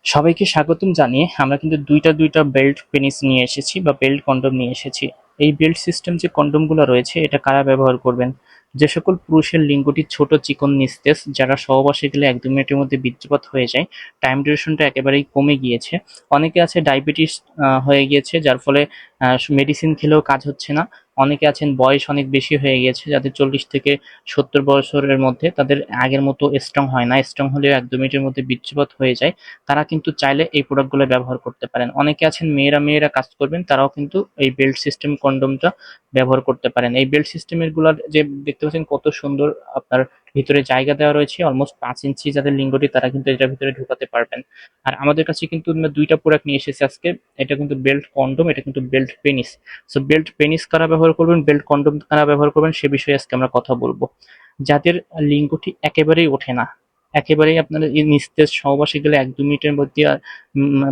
সবাইকে স্বাগতম জানিয়ে আমরা কিন্তু দুইটা বেল্ট পেনিস নিয়ে এসেছি বা বেল্ট কন্ডম নিয়ে এসেছি। এই বেল্ট সিস্টেম যে কন্ডমগুলো রয়েছে এটা কারা ব্যবহার করবেন? যে সকল পুরুষের লিঙ্গটি ছোট চিকন নিস্তেজ, যারা সহবাসে গেলে 1-2 মিনিটের মধ্যে বীর্যপাত হয়ে যায়, টাইম ডিউরেশনটা একেবারেই কমে গিয়েছে। অনেকে আছে ডায়াবেটিস হয়ে গিয়েছে, যার ফলে মেডিসিন খেলেও কাজ হচ্ছে না। অনেকে আছেন বয়স অনেক বেশি হয়ে গিয়েছে, যাদের 40 থেকে 70 বছরের মধ্যে, তাদের আগের মতো স্ট্রং হয় না, স্ট্রং হলেও 1-2 মিনিটের মধ্যে বীর্যপাত হয়ে যায়। তারা কিন্তু চাইলে এই প্রোডাক্টগুলো ব্যবহার করতে পারেন। অনেকে আছেন মেয়েরা কাজ করবেন, তারাও কিন্তু এই বেল্ট সিস্টেম কন্ডোমটা ব্যবহার করতে পারেন। এই বেল্ট সিস্টেমের গুলার যে দেখতে পাচ্ছেন কত সুন্দর, আপনার ভিতরে জায়গা দেওয়া রয়েছে অলমোস্ট 5 ইঞ্চি, যাদের লিঙ্গটি তারা কিন্তু এটার ভিতরে ঢুকাতে পারবেন। আর আমাদের কাছে কিন্তু আমরা দুইটা প্রোডাক্ট নিয়ে এসেছি আজকে। এটা কিন্তু বেল্ট কন্ডোম, এটা কিন্তু belt penis. So belt penis কারা ব্যবহার করবেন, বেল্ট কন্ডোম কারা ব্যবহার করবেন, সে বিষয়ে আজকে আমরা কথা বলবো। যাদের লিঙ্গটি একেবারেই ওঠে না, একেবারেই আপনার নিস্তেজ, সহবাসে গেলে 1-2 মিনিটের মধ্যে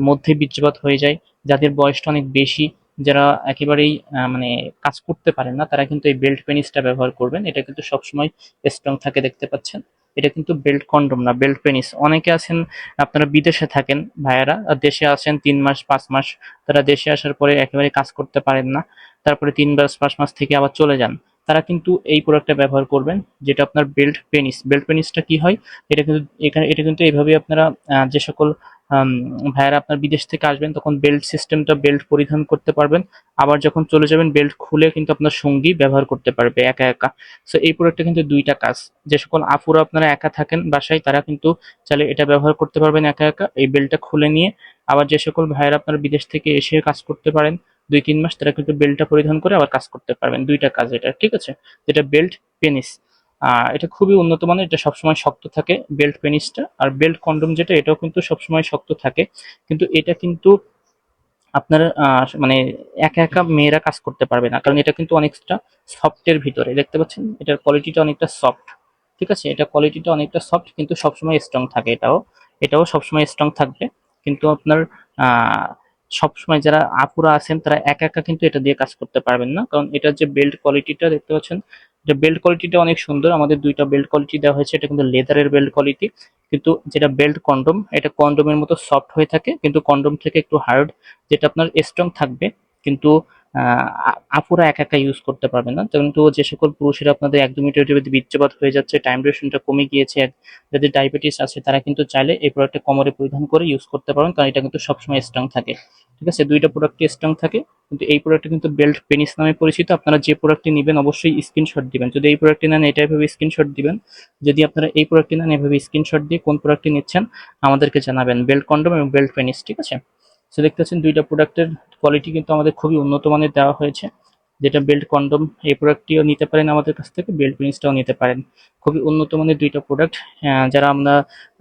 মধ্যে বীর্যপাত হয়ে যায়, যাদের বয়সটা অনেক বেশি, যারা একেবারেই মানে কাজ করতে পারেন না, তারা কিন্তু এই বেল্ট পেনিসটা ব্যবহার করবেন। এটা কিন্তু সবসময় স্ট্রং থাকে, দেখতে পাচ্ছেন। এটা কিন্তু বেল্ট কন্ডোম না, বেল্ট পেনিস। অনেকে আছেন আপনারা বিদেশে থাকেন ভাইয়ারা, আর দেশে আসেন 3 মাস 5 মাস, তারা দেশে আসার পরে একেবারে কাজ করতে পারেন না, তারপরে 3 মাস 5 মাস থেকে আবার চলে যান। তারা কিন্তু এই প্রোডাক্টটা ব্যবহার করবেন, যেটা আপনার বেল্ট পেনিস। বেল্ট পেনিসটা কি হয়, এটা কিন্তু এইভাবে আপনারা যে সকল আম, ভাইয়ারা আপনার বিদেশ থেকে আসবেন, তখন বেল্ট সিস্টেমটা, বেল্ট পরিধান করতে পারবেন। আবার যখন চলে যাবেন, বেল্ট খুলে কিন্তু আপনার সঙ্গী ব্যবহার করতে পারবে একা একা। সো এই প্রোডাক্টটা কিন্তু দুইটা কাজ। যে সকল আপুরা আপনারা একা থাকেন বাসায়, তারা কিন্তু চাইলে এটা ব্যবহার করতে পারবেন একা একা, এই বেল্টটা খুলে নিয়ে। আবার যে সকল ভাইয়ারা আপনার বিদেশ থেকে এসে কাজ করতে পারেন 2-3 মাস, তারা কিন্তু বেল্টটা পরিধান করে আবার কাজ করতে পারবেন। দুইটা কাজ এটা, ঠিক আছে? যেটা বেল্ট পেনিস, এটা খুবই উন্নত মানের, এটা সবসময় শক্ত থাকে বেল্ট পেনিসটা। আর বেল্ট কন্ডোম যেটা, এটাও কিন্তু সবসময় শক্ত থাকে, কিন্তু এটা কিন্তু আপনার মানে একা একা মেয়েরা কাজ করতে পারবে না, কারণ এটা কিন্তু অনেকটা সফটের ভিতরে, দেখতে পাচ্ছেন এটার কোয়ালিটিটা অনেকটা সফট। ঠিক আছে, এটা কোয়ালিটিটা অনেকটা সফট, কিন্তু সবসময় স্ট্রং থাকে। এটাও সবসময় স্ট্রং থাকবে। কিন্তু আপনার আহ সবসময় যারা আপুরা আছেন, তারা একা একা কিন্তু এটা দিয়ে কাজ করতে পারবেন না, কারণ এটার যে বেল্ট কোয়ালিটিটা দেখতে পাচ্ছেন, এটা বেল্ট কোয়ালিটিটা অনেক সুন্দর। আমাদের দুইটা বেল্ট কোয়ালিটি দেওয়া হয়েছে, এটা কিন্তু লেদারের বেল্ট কোয়ালিটি। কিন্তু যেটা বেল্ট কন্ডোম, এটা কন্ডোমের মতো সফট হয়ে থাকে, কিন্তু কন্ডোম থেকে একটু হার্ড, যেটা আপনার স্ট্রং থাকবে। কিন্তু আপুরা একা একা ইউজ করতে পারবে না। কিন্তু যে সকল পুরুষেরা আপনাদের 1-2 মিনিটের মধ্যে বীর্যপাত হয়ে যাচ্ছে, টাইম ডিউরেশনটা কমে গিয়েছে, যাদের ডায়াবেটিস আছে, তারা কিন্তু চাইলে এই প্রোডাক্টটা কোমরে পরিধান করে ইউজ করতে পারেন, কারণ এটা কিন্তু সবসময় স্ট্রং থাকে। ঠিক আছে, দুইটা প্রোডাক্টই স্ট্রং থাকে। কিন্তু এই প্রোডাক্টটা কিন্তু বেল্ট পেনিস নামে পরিচিত। আপনারা যে প্রোডাক্টটি নেবেন অবশ্যই স্ক্রিনশট দিবেন। যদি এই প্রোডাক্টটি নেন, এটা এভাবে স্ক্রিনশট দিবেন। যদি আপনারা এই প্রোডাক্টটি নেন, এভাবে স্ক্রিনশট দিয়ে কোন প্রোডাক্টটি নিচ্ছেন আমাদেরকে জানাবেন, বেল্ট কন্ডোম এবং বেল্ট পেনিস। ঠিক আছে, সো দেখতে পাচ্ছেন দুইটা প্রোডাক্টের কোয়ালিটি কিন্তু আমাদের খুবই উন্নত মানের দেওয়া হয়েছে। যেটা বেল্ট কন্ডোম, এই প্রোডাক্টটিও নিতে পারেন আমাদের কাছ থেকে, বেল্ট পেনিসটাও নিতে পারেন। খুবই উন্নত মানের দুইটা প্রোডাক্ট। যারা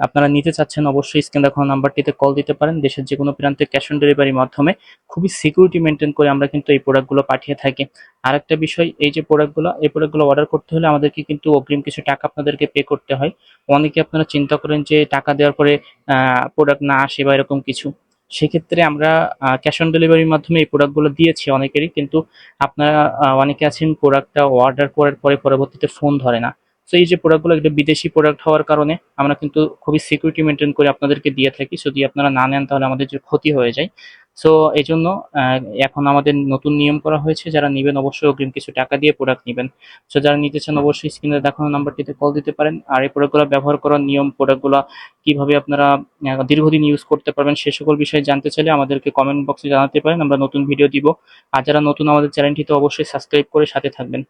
আপনারা নিতে চাচ্ছেন, অবশ্যই স্ক্রিনে দেখানো নাম্বারটিতে কল দিতে পারেন। দেশের যে কোনো প্রান্তে ক্যাশ অন ডেলিভারির মাধ্যমে খুবই সিকিউরিটি মেনটেন করে আমরা কিন্তু এই প্রোডাক্টগুলো পাঠিয়ে থাকি। আরেকটা বিষয়, এই প্রোডাক্টগুলো অর্ডার করতে হলে আমাদেরকে কিন্তু অগ্রিম কিছু টাকা আপনাদেরকে পে করতে হয়। অনেকে আপনারা চিন্তা করেন যে টাকা দেওয়ার পরে প্রোডাক্ট না আসে বা এরকম কিছু। সেক্ষেত্রে আমরা ক্যাশ অন ডেলিভারির মাধ্যমে এই প্রোডাক্টগুলো দিয়েছি অনেকেরই, কিন্তু আপনারা অনেকে আছেন প্রোডাক্টটা অর্ডার করার পরে পরবর্তীতে ফোন ধরে না। সো এই যে প্রোডাক্টগুলো, এটা বিদেশি প্রোডাক্ট হওয়ার কারণে আমরা কিন্তু খুবই সিকিউরিটি মেনটেন করে আপনাদেরকে দিয়ে থাকি। যদি আপনারা না নেন, তাহলে আমাদের যে ক্ষতি হয়ে যায়। সো এই জন্য এখন আমাদের নতুন নিয়ম করা হয়েছে, যারা নেবেন অবশ্যই অগ্রিম কিছু টাকা দিয়ে প্রোডাক্ট নেবেন। সো যারা নিতে চান, অবশ্যই স্ক্রিনে দেখানো নাম্বারটিতে কল দিতে পারেন। আর এই প্রোডাক্টগুলো ব্যবহার করার নিয়ম, প্রোডাক্টগুলো কিভাবে আপনারা দীর্ঘদিন ইউজ করতে পারবেন, সে সকল বিষয়ে জানতে চাইলে আমাদেরকে কমেন্ট বক্সে জানাতে পারেন, আমরা নতুন ভিডিও দিব। আর যারা নতুন, আমাদের চ্যানেলটিতে অবশ্যই সাবস্ক্রাইব করে সাথে থাকবেন।